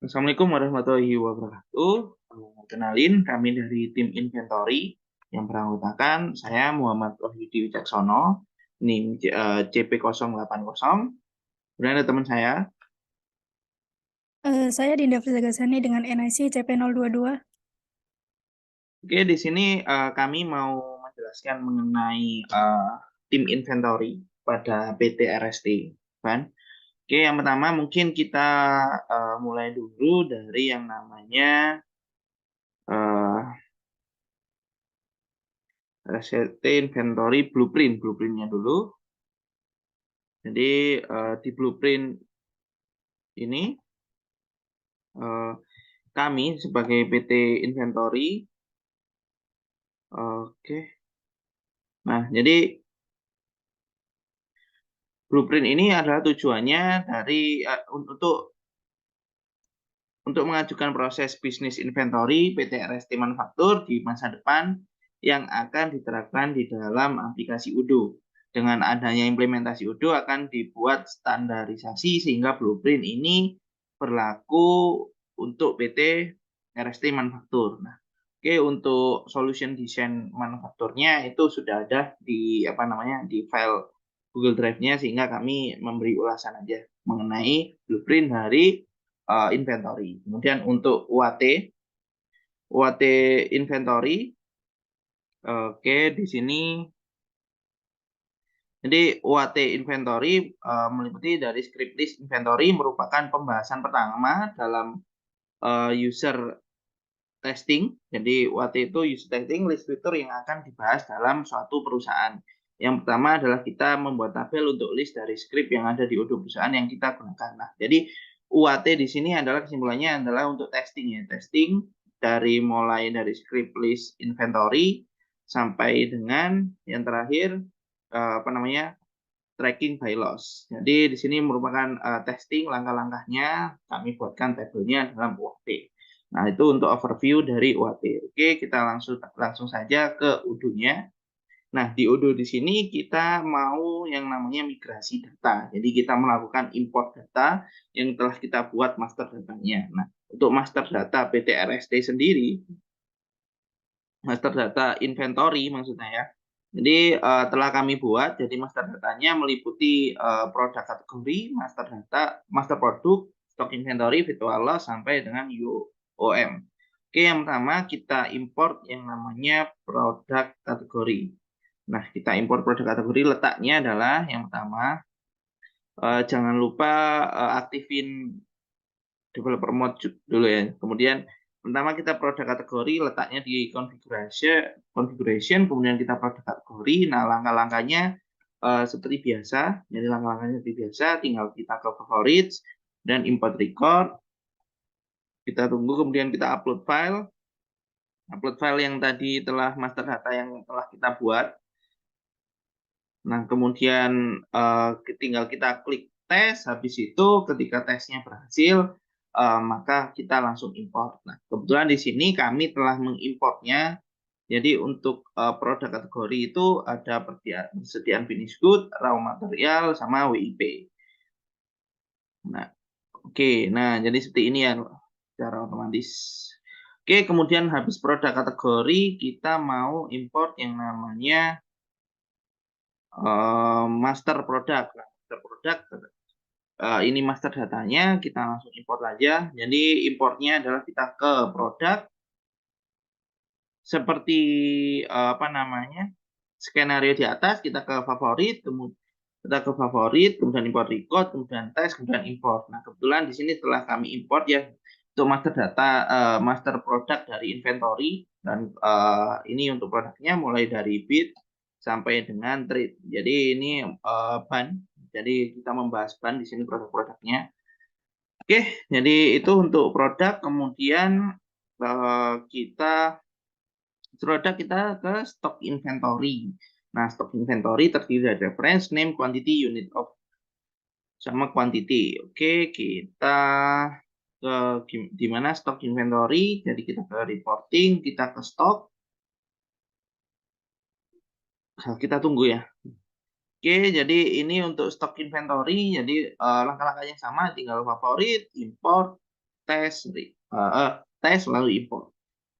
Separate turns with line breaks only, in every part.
Assalamualaikum warahmatullahi wabarakatuh. Kenalin, kami dari tim inventory yang beranggotakan saya Muhammad Wahyudi Wicaksono, NIM CP080. Kemudian ada teman saya.
Saya Dinda Frizzagasani dengan NIC CP022.
Oke, di sini kami mau menjelaskan mengenai tim inventory pada PT RST. Kan? Oke, yang pertama mungkin kita mulai dulu dari yang namanya eh, RST Inventory Blueprintnya dulu. Jadi di blueprint ini eh, kami sebagai PT Inventory, oke. Nah, jadi blueprint ini adalah tujuannya dari untuk mengajukan proses bisnis inventory PT RST Manufaktur di masa depan yang akan diterapkan di dalam aplikasi Udo. Dengan adanya implementasi Udo akan dibuat standarisasi sehingga blueprint ini berlaku untuk PT RST Manufaktur. Nah, oke, untuk solution design manufakturnya itu sudah ada di apa namanya di file Google Drive-nya sehingga kami memberi ulasan aja mengenai blueprint dari inventory. Kemudian untuk UAT inventory, oke, di sini jadi UAT inventory meliputi dari script list inventory merupakan pembahasan pertama dalam user testing. Jadi UAT itu user testing list fitur yang akan dibahas dalam suatu perusahaan. Yang pertama adalah kita membuat tabel untuk list dari script yang ada di Odoo perusahaan yang kita gunakan. Nah, jadi UAT di sini adalah kesimpulannya adalah untuk testing ya, testing dari mulai dari script list inventory sampai dengan yang terakhir apa namanya tracking by loss. Jadi di sini merupakan testing langkah-langkahnya kami buatkan tabelnya dalam UAT. Nah, itu untuk overview dari UAT. Oke, kita langsung langsung saja ke Udo-nya. Nah, di Udo di sini kita mau yang namanya migrasi data. Jadi kita melakukan import data yang telah kita buat master datanya. Nah, untuk master data PT RST sendiri, master data inventory maksudnya ya. Jadi telah kami buat, jadi master datanya meliputi produk kategori, master data, master produk, stock inventory, virtual loss, sampai dengan UOM. Oke, yang pertama kita import yang namanya produk kategori. Nah, kita import produk kategori, letaknya adalah yang pertama, jangan lupa aktifin developer mode dulu ya. Kemudian pertama kita produk kategori letaknya di configuration, kemudian kita produk kategori. Nah, langkah-langkahnya seperti biasa. Jadi langkah-langkahnya seperti biasa, tinggal kita ke favorites dan import record. Kita tunggu, kemudian kita upload file. Upload file yang tadi telah master data yang telah kita buat. Nah, kemudian tinggal kita klik tes. Habis itu ketika tesnya berhasil, maka kita langsung import. Nah, kebetulan di sini kami telah mengimportnya. Jadi untuk produk kategori itu ada persediaan finished good, raw material, sama WIP. Nah, oke. Nah, jadi seperti ini ya secara otomatis. Oke, kemudian habis produk kategori, kita mau import yang namanya master produk. Nah, master produk ini master datanya, kita langsung import aja. Jadi importnya adalah kita ke produk seperti apa namanya skenario di atas, kita ke favorit, kemudian import record, kemudian tes, kemudian import. Nah, kebetulan di sini setelah kami import ya untuk master data, master produk dari inventory, dan ini untuk produknya mulai dari bid sampai dengan trade. Jadi ini ban. Jadi kita membahas ban di sini produk-produknya. Oke, jadi itu untuk produk. Kemudian kita produk kita ke stock inventory. Nah, stock inventory terdiri dari reference, name, quantity, unit of, sama quantity. Oke, kita ke di mana stock inventory. Jadi kita ke reporting, kita ke stock. Nah, kita tunggu ya. Oke, jadi ini untuk stock inventory. Jadi langkah-langkahnya sama, tinggal favorit, import, tes lalu import.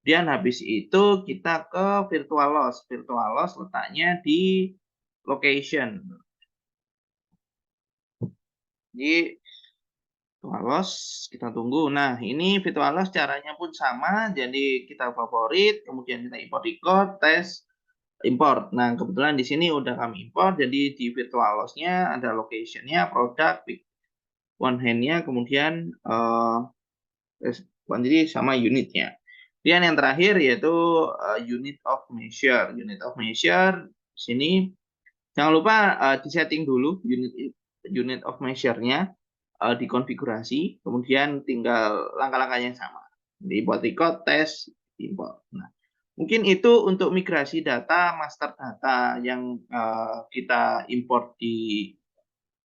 Kemudian habis itu kita ke virtual loss. Virtual loss letaknya di location. Jadi virtual loss kita tunggu. Nah, ini virtual loss caranya pun sama. Jadi kita favorit, kemudian kita import record, tes, import. Nah, kebetulan di sini udah kami import. Jadi di virtual loss-nya ada location-nya, produk, one hand-nya, kemudian jadi sama unitnya. Kemudian yang terakhir yaitu unit of measure. Unit of measure sini jangan lupa disetting dulu unit of measure-nya, dikonfigurasi, kemudian tinggal langkah-langkahnya yang sama. Di import record, tes, import. Nah, mungkin itu untuk migrasi data master data yang kita import di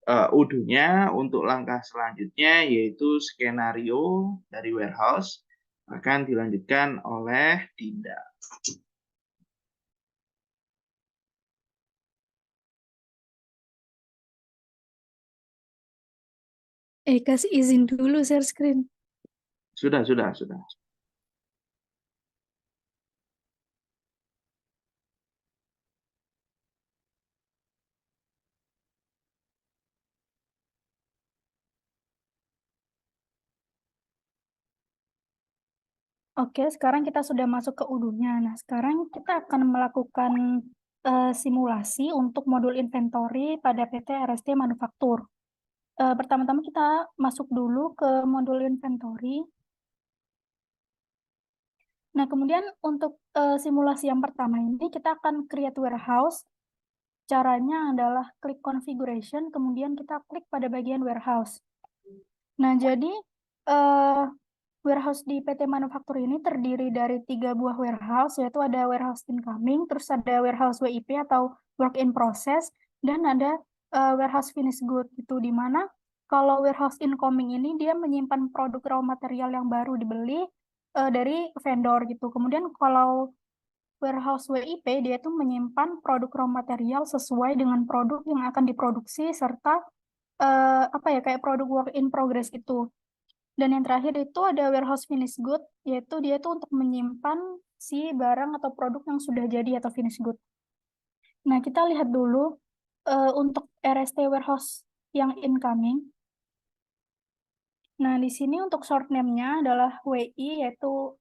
Udo-nya. Untuk langkah selanjutnya yaitu skenario dari warehouse akan dilanjutkan oleh Dinda.
Kasih izin dulu share screen.
Sudah.
Oke, sekarang kita sudah masuk ke Udo-nya. Nah, sekarang kita akan melakukan simulasi untuk modul inventory pada PT RST Manufaktur. Pertama-tama kita masuk dulu ke modul inventory. Nah, kemudian untuk simulasi yang pertama ini kita akan create warehouse. Caranya adalah klik configuration, kemudian kita klik pada bagian warehouse. Nah, jadi warehouse di PT Manufaktur ini terdiri dari 3 buah warehouse, yaitu ada warehouse incoming, terus ada warehouse WIP atau work in process, dan ada warehouse finished good, itu di mana kalau warehouse incoming ini dia menyimpan produk raw material yang baru dibeli dari vendor gitu. Kemudian kalau warehouse WIP dia itu menyimpan produk raw material sesuai dengan produk yang akan diproduksi serta kayak produk work in progress itu. Dan yang terakhir itu ada warehouse finished good, yaitu dia itu untuk menyimpan si barang atau produk yang sudah jadi atau finished good. Nah, kita lihat dulu untuk RST warehouse yang incoming. Nah, di sini untuk short name-nya adalah WI, yaitu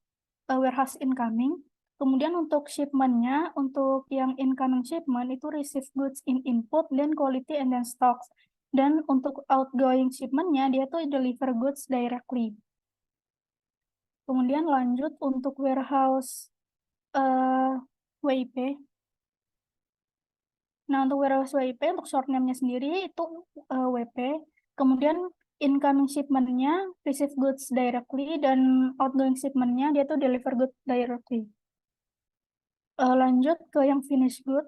warehouse incoming. Kemudian untuk shipment-nya, untuk yang incoming shipment itu receive goods in input, then quality, and then stocks. Dan untuk outgoing shipment-nya, dia tuh deliver goods directly. Kemudian lanjut untuk warehouse WIP. Nah, untuk warehouse WIP, untuk short name-nya sendiri itu WP. Kemudian incoming shipment-nya receive goods directly, dan outgoing shipment-nya dia tuh deliver goods directly. Lanjut ke yang finished good.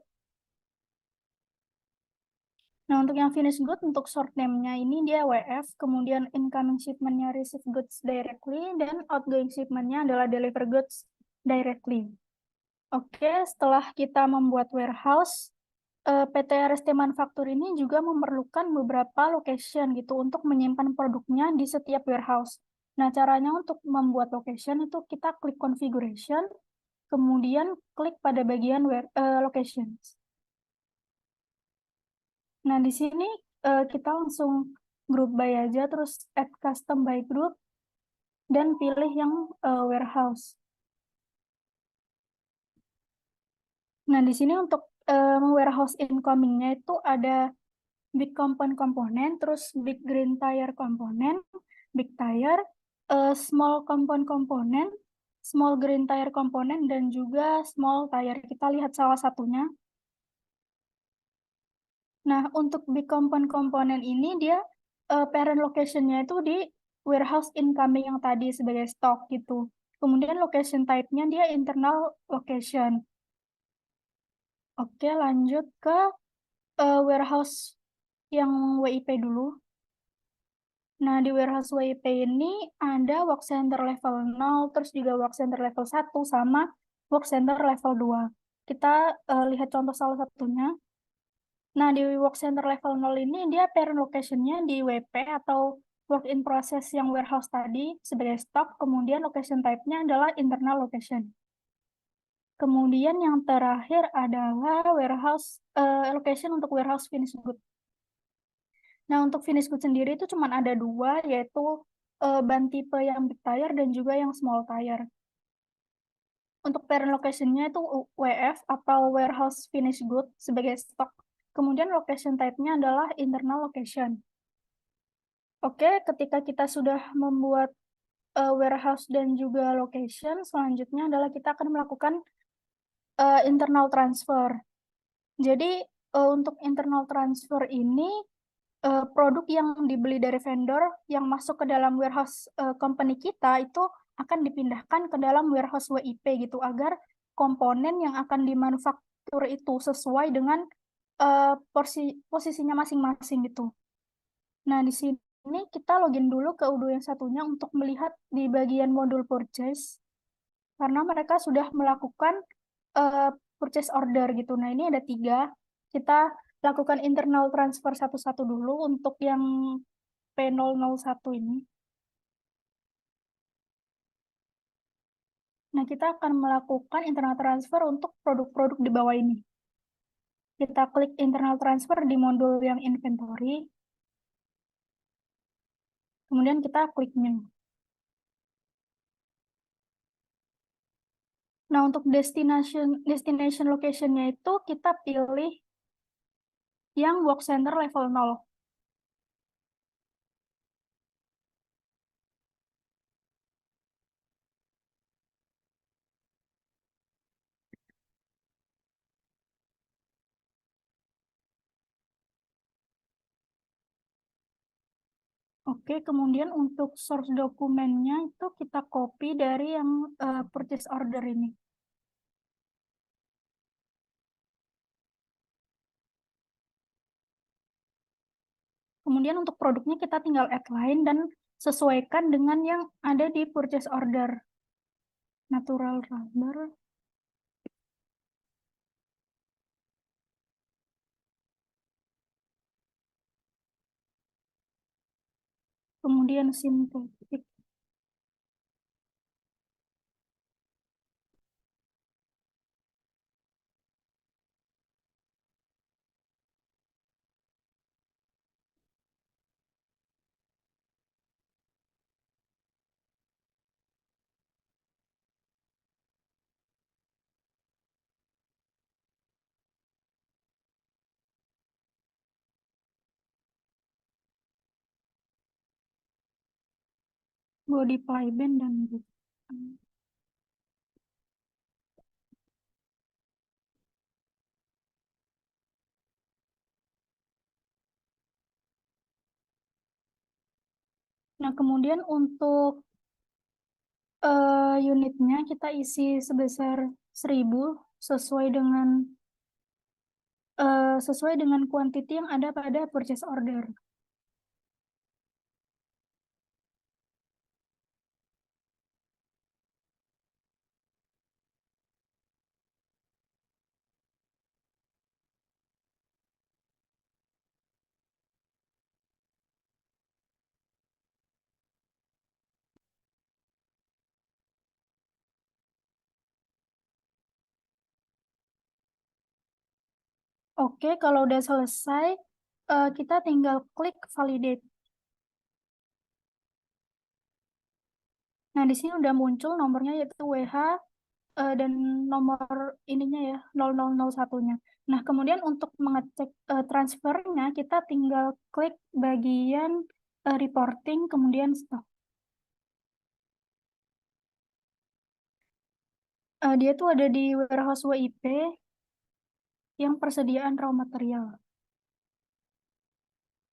Nah, untuk yang finished good, untuk short name-nya ini dia WF, kemudian incoming shipment-nya receive goods directly, dan outgoing shipment-nya adalah deliver goods directly. Oke, setelah kita membuat warehouse, PT RST Manufaktur ini juga memerlukan beberapa location gitu untuk menyimpan produknya di setiap warehouse. Nah, caranya untuk membuat location itu kita klik configuration, kemudian klik pada bagian locations. Nah, di sini kita langsung group by aja, terus add custom by group, dan pilih yang warehouse. Nah, di sini untuk warehouse incoming-nya itu ada big component komponen, terus big green tire komponen, big tire, small compound komponen, small green tire komponen, dan juga small tire. Kita lihat salah satunya. Nah, untuk big compound komponen ini dia parent location-nya itu di warehouse incoming yang tadi sebagai stock gitu. Kemudian location type-nya dia internal location. Oke, lanjut ke warehouse yang WIP dulu. Nah, di warehouse WIP ini ada work center level 0, terus juga work center level 1, sama work center level 2. Kita lihat contoh salah satunya. Nah, di work center level 0 ini dia parent location-nya di WP atau work in process yang warehouse tadi sebagai stok, kemudian location type-nya adalah internal location. Kemudian yang terakhir adalah warehouse location untuk warehouse finished good. Nah, untuk finished good sendiri itu cuma ada dua, yaitu ban tipe yang big tire dan juga yang small tire. Untuk parent location-nya itu WF atau warehouse finished good sebagai stok. Kemudian location type-nya adalah internal location. Oke, ketika kita sudah membuat warehouse dan juga location, selanjutnya adalah kita akan melakukan internal transfer. Jadi untuk internal transfer ini produk yang dibeli dari vendor yang masuk ke dalam warehouse company kita itu akan dipindahkan ke dalam warehouse WIP gitu agar komponen yang akan dimanufaktur itu sesuai dengan posisinya masing-masing gitu. Nah, di sini kita login dulu ke Udo yang satunya untuk melihat di bagian modul purchase karena mereka sudah melakukan uh, purchase order gitu. Nah, ini ada 3. Kita lakukan internal transfer satu-satu dulu untuk yang P001 ini. Nah, kita akan melakukan internal transfer untuk produk-produk di bawah ini. Kita klik internal transfer di modul yang inventory. Kemudian kita klik new. Nah, untuk destination location-nya itu kita pilih yang work center level 0. Oke, kemudian untuk source dokumennya itu kita copy dari yang purchase order ini. Kemudian untuk produknya kita tinggal add line dan sesuaikan dengan yang ada di purchase order. Natural rubber. Kemudian sintetik. Body playband dan book. Nah, kemudian untuk unitnya kita isi sebesar 1000 sesuai dengan quantity yang ada pada purchase order. Oke, kalau udah selesai, kita tinggal klik validate. Nah, di sini udah muncul nomornya yaitu WH dan nomor ininya ya 0001-nya. Nah, kemudian untuk mengecek transfernya, kita tinggal klik bagian reporting, kemudian stock. Dia tuh ada di warehouse WIP yang persediaan raw material.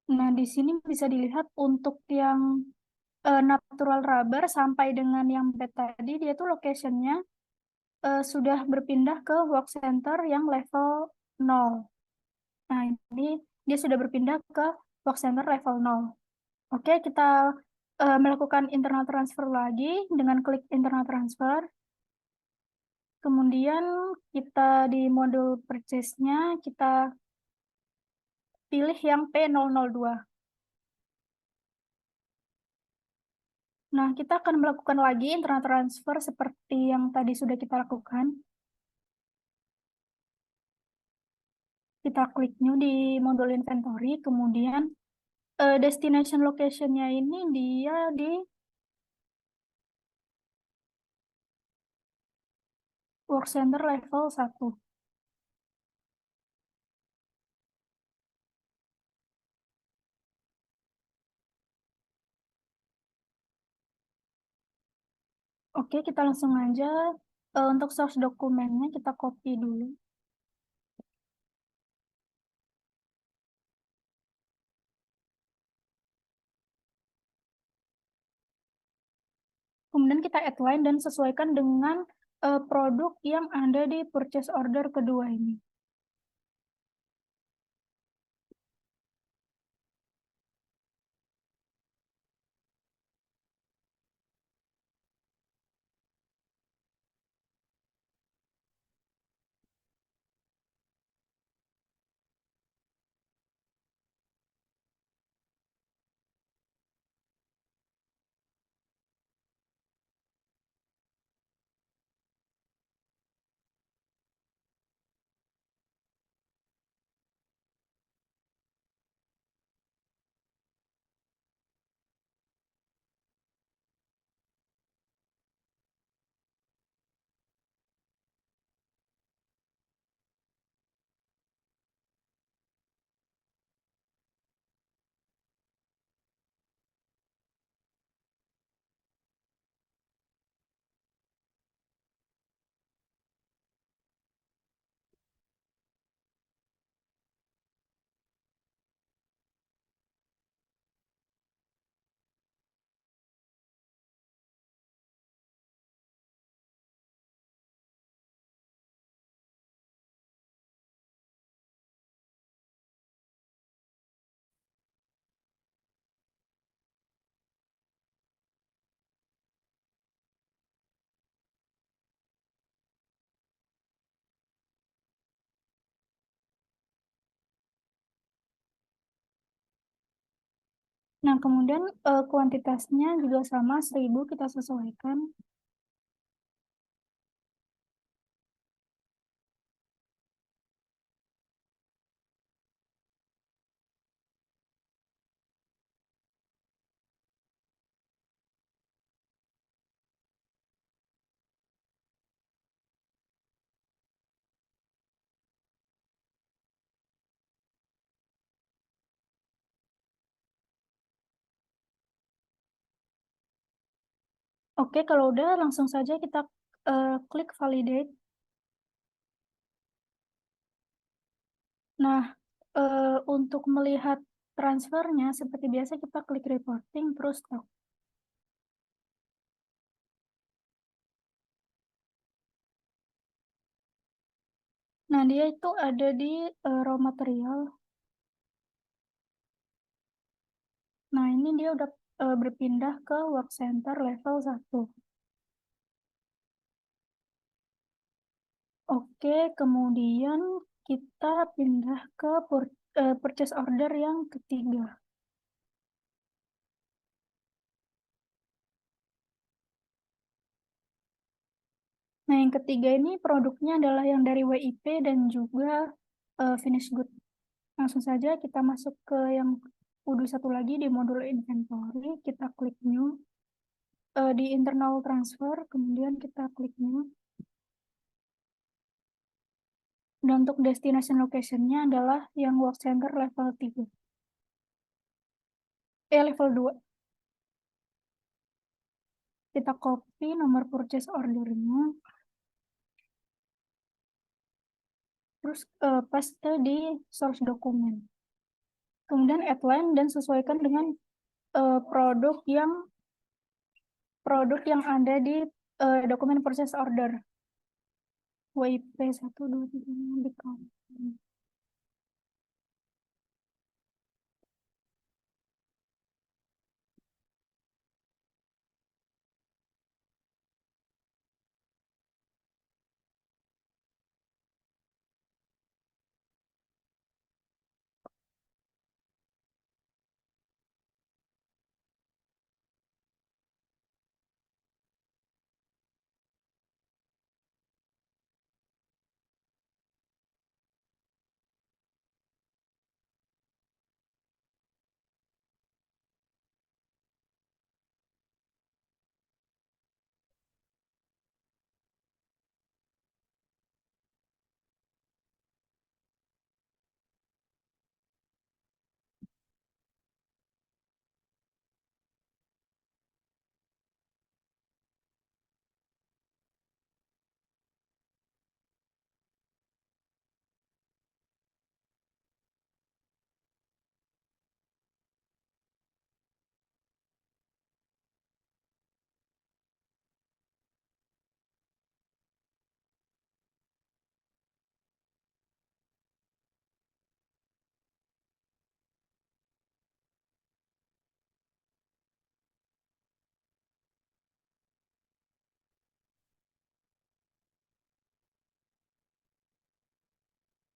Nah, di sini bisa dilihat untuk yang natural rubber sampai dengan yang bed tadi, dia tuh location-nya sudah berpindah ke work center yang level 0. Nah, ini dia sudah berpindah ke work center level 0. Oke, kita melakukan internal transfer lagi dengan klik internal transfer. Kemudian kita di modul purchase-nya, kita pilih yang P002. Nah, kita akan melakukan lagi internal transfer seperti yang tadi sudah kita lakukan. Kita klik new di modul inventory, kemudian destination location-nya ini dia di work center level 1. Oke, kita langsung aja untuk source dokumennya kita copy dulu. Kemudian kita add line dan sesuaikan dengan produk yang ada di purchase order kedua ini. Nah, kemudian kuantitasnya juga sama 1000 kita sesuaikan. Oke, kalau udah langsung saja kita klik validate. Nah, untuk melihat transfernya seperti biasa kita klik reporting terus stop. Nah, dia itu ada di raw material. Nah, ini dia udah berpindah ke work center level 1. Oke, kemudian kita pindah ke purchase order yang ketiga. Nah, yang ketiga ini produknya adalah yang dari WIP dan juga finish good. Langsung saja kita masuk ke yang udah satu lagi di modul inventory, kita klik new. Di internal transfer, kemudian kita klik new. Dan untuk destination location-nya adalah yang work center level 3. Level 2. Kita copy nomor purchase order-nya, terus paste di source dokumen. Kemudian add line dan sesuaikan dengan produk yang ada di dokumen purchase order. WIP 123 di company.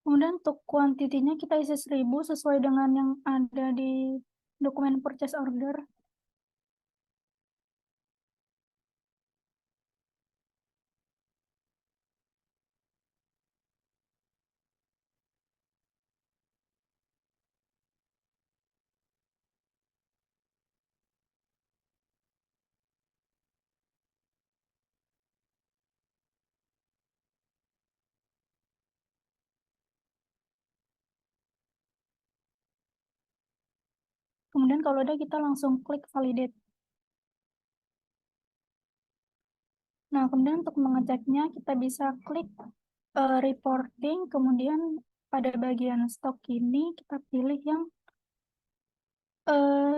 Kemudian untuk kuantitinya kita isi 1000 sesuai dengan yang ada di dokumen purchase order. Kemudian kalau udah kita langsung klik validate. Nah, kemudian untuk mengeceknya kita bisa klik reporting, kemudian pada bagian stok ini kita pilih yang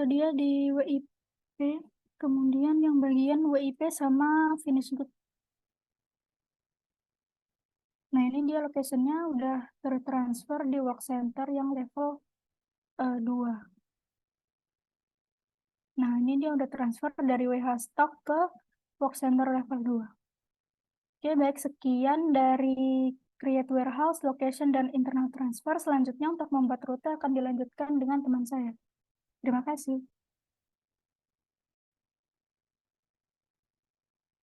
dia di WIP, kemudian yang bagian WIP sama finish good. Nah, ini dia location-nya udah tertransfer di work center yang level 2. Nah, ini dia udah transfer dari WH stock ke work center level 2. Oke, baik, sekian dari create warehouse, location, dan internal transfer. Selanjutnya untuk membuat rute akan dilanjutkan dengan teman saya. Terima kasih.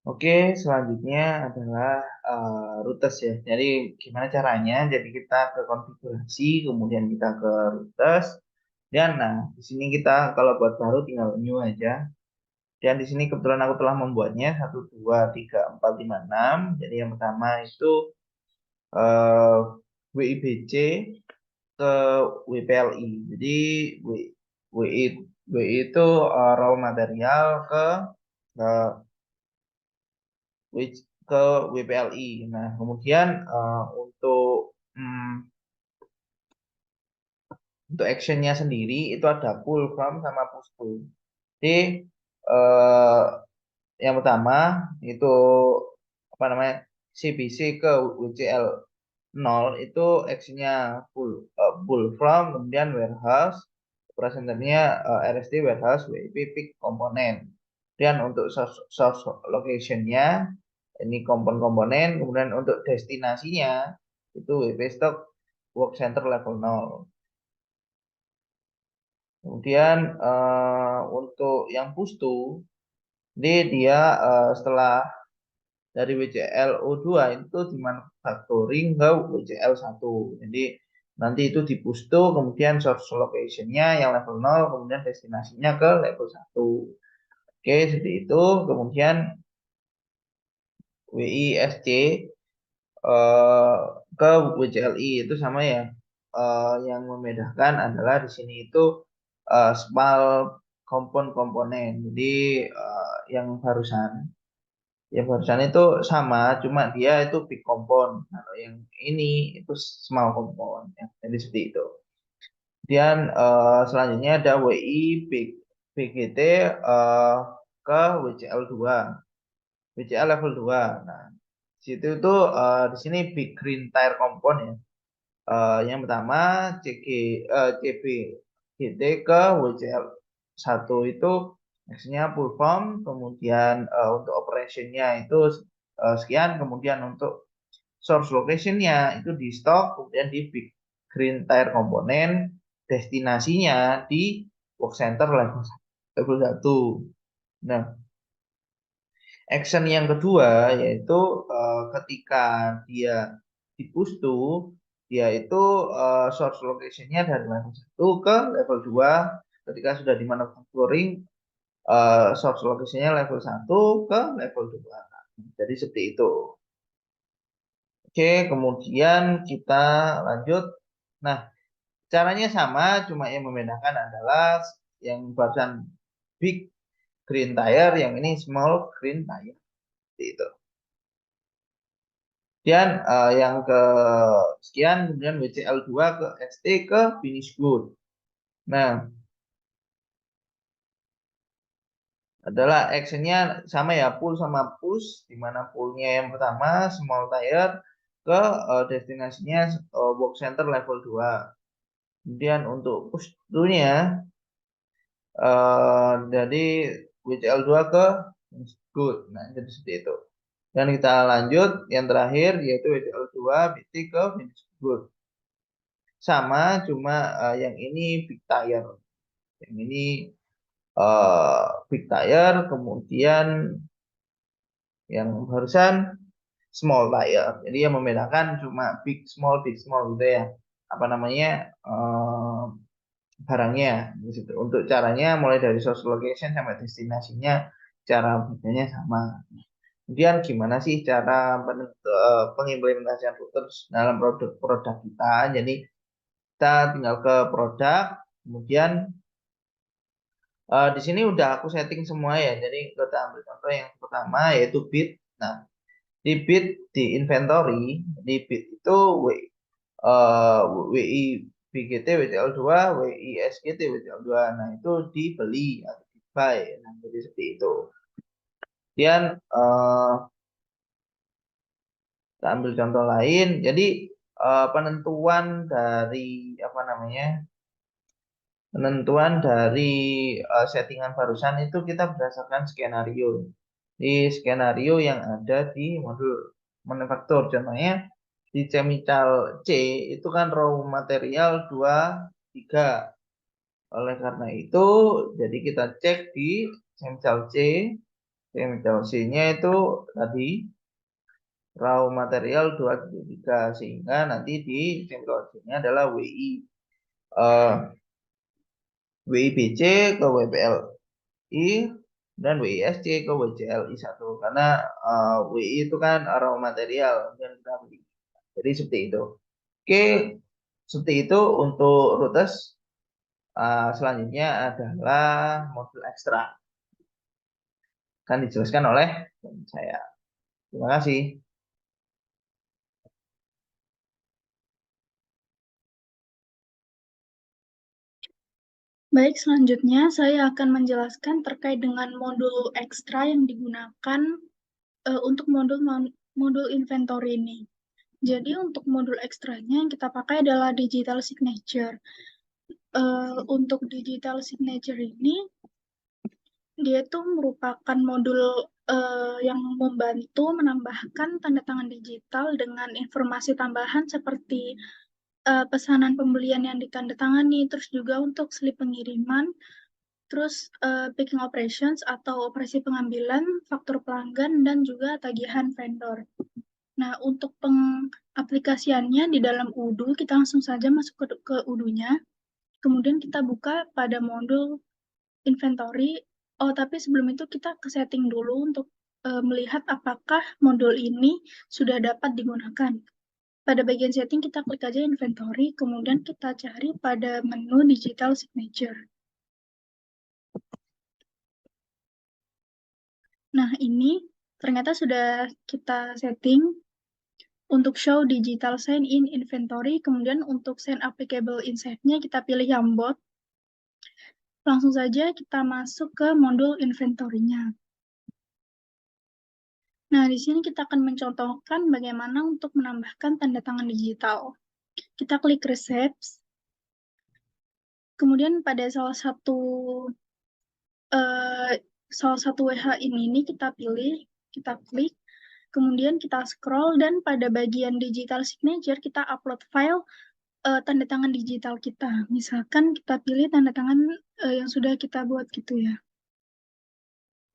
Oke, selanjutnya adalah rutes ya. Jadi gimana caranya? Jadi kita ke konfigurasi, kemudian kita ke rutes. Dan nah, di sini kita kalau buat baru tinggal new aja. Dan di sini kebetulan aku telah membuatnya 1, 2, 3, 4, 5, 6. Jadi yang pertama itu eh, WIBC ke WPLI. Jadi WI, WI itu raw material ke ke WPLI. Nah, kemudian untuk actionnya sendiri itu ada pull from sama push to. Jadi eh, yang pertama itu apa namanya CBC ke WCL 0 itu actionnya pull from, kemudian warehouse representatifnya RSD warehouse WIP pick komponen. Dan untuk source locationnya ini komponen, kemudian untuk destinasinya itu WP stock work center level 0. Kemudian untuk yang push to, jadi dia setelah dari WCLO2 itu dimanufacturing ke WCL1. Jadi nanti itu di push to, kemudian source location-nya yang level 0, kemudian destinasinya ke level 1. Oke, seperti itu. Kemudian WISC ke WCLI itu sama ya. Yang membedakan adalah di sini itu small komponen. Jadi yang barusan itu sama, cuma dia itu big compound. Kalau yang ini itu small compound ya. Jadi seperti itu. Kemudian selanjutnya ada WI BGT ke WCL2. WCL level 2. Nah, di situ itu di sini big green tire compound ya. Yang pertama CB GT ke WCL 1 itu maksudnya full form, kemudian untuk operationnya itu sekian, kemudian untuk source locationnya itu di stock, kemudian di big green tire komponen, destinasinya di work center level 1. Nah, action yang kedua yaitu ketika dia di push to, dia itu source location-nya dari level 1 ke level 2. Ketika sudah di manufacturing, source location-nya level 1 ke level 2. Jadi seperti itu. Oke, kemudian kita lanjut. Nah, caranya sama, cuma yang membedakan adalah yang barusan big green tire, yang ini small green tire. Seperti itu. Kemudian yang ke sekian, kemudian WCL2 ke ST ke finish good. Nah, adalah actionnya sama ya, pull sama push, di mana pullnya yang pertama small tire ke destinasinya work center level 2. Kemudian untuk push to-nya dari WCL2 ke finish good. Nah, jadi seperti itu. Dan kita lanjut yang terakhir yaitu WCL2 BT ke finish good. sama, cuma yang ini big tire. Yang ini big tire, kemudian yang barusan small tire. Jadi yang membedakan cuma big small gitu ya. Apa namanya barangnya di situ. Untuk caranya mulai dari source location sampai destinasinya cara bedanya sama. Kemudian gimana sih cara pengimplementasian routers dalam produk kita? Jadi kita tinggal ke produk, kemudian di sini udah aku setting semua ya. Jadi kita ambil contoh yang pertama yaitu bit. Nah, di bit di inventory, di bit itu WI BGT WTL2, WI SGT WTL2. Nah, itu dibeli atau di-buy. Nah, jadi seperti itu. Kemudian kita ambil contoh lain. Jadi penentuan dari apa namanya? Penentuan dari settingan barusan itu kita berdasarkan skenario. Di skenario yang ada di modul manufaktur. Contohnya di chemical C itu kan raw material 2, 3. Oleh karena itu, jadi kita cek di chemical C. Chemical C-nya itu tadi raw material 2,3 sehingga nanti di chemical C-nya adalah WI WIBC ke WPLI dan WISC ke WCLI1 karena WI itu kan raw material dan kita beli. Jadi seperti itu. Oke, seperti itu untuk routers. Selanjutnya adalah modul ekstra. Akan dijelaskan oleh saya. Terima kasih.
Baik, selanjutnya saya akan menjelaskan terkait dengan modul ekstra yang digunakan untuk modul inventory ini. Jadi untuk modul ekstranya yang kita pakai adalah digital signature. Untuk digital signature ini, dia itu merupakan modul yang membantu menambahkan tanda tangan digital dengan informasi tambahan seperti pesanan pembelian yang ditandatangani, terus juga untuk slip pengiriman, terus picking operations atau operasi pengambilan, faktur pelanggan, dan juga tagihan vendor. Nah, untuk pengaplikasiannya di dalam UDU, kita langsung saja masuk ke UDU-nya. Kemudian kita buka pada modul inventory. Oh, tapi sebelum itu kita ke setting dulu untuk melihat apakah modul ini sudah dapat digunakan. Pada bagian setting kita klik aja inventory, kemudian kita cari pada menu digital signature. Nah, ini ternyata sudah kita setting untuk show digital sign in inventory, kemudian untuk send applicable insight-nya kita pilih yang bot. Langsung saja kita masuk ke modul inventory-nya. Nah, di sini kita akan mencontohkan bagaimana untuk menambahkan tanda tangan digital. Kita klik receipts, kemudian pada salah satu WH ini kita pilih, kita klik, kemudian kita scroll, dan pada bagian digital signature kita upload file tanda tangan digital kita. Misalkan kita pilih tanda tangan yang sudah kita buat gitu ya.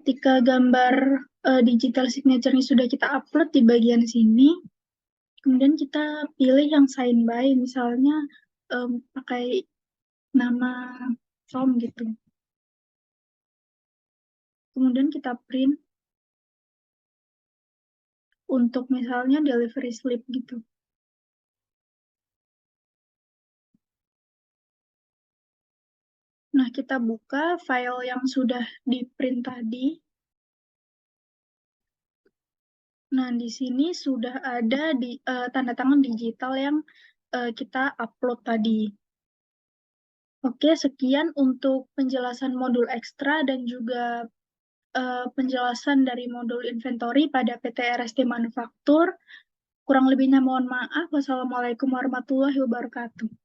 Ketika gambar digital signature ini sudah kita upload di bagian sini, kemudian kita pilih yang sign by, misalnya pakai nama Tom gitu. Kemudian kita print untuk misalnya delivery slip gitu. Nah, kita buka file yang sudah di print tadi. Nah, di sini sudah ada tanda tangan digital yang kita upload tadi. Oke, sekian untuk penjelasan modul ekstra dan juga penjelasan dari modul inventory pada PT RST Manufaktur. Kurang lebihnya mohon maaf. Wassalamualaikum warahmatullahi wabarakatuh.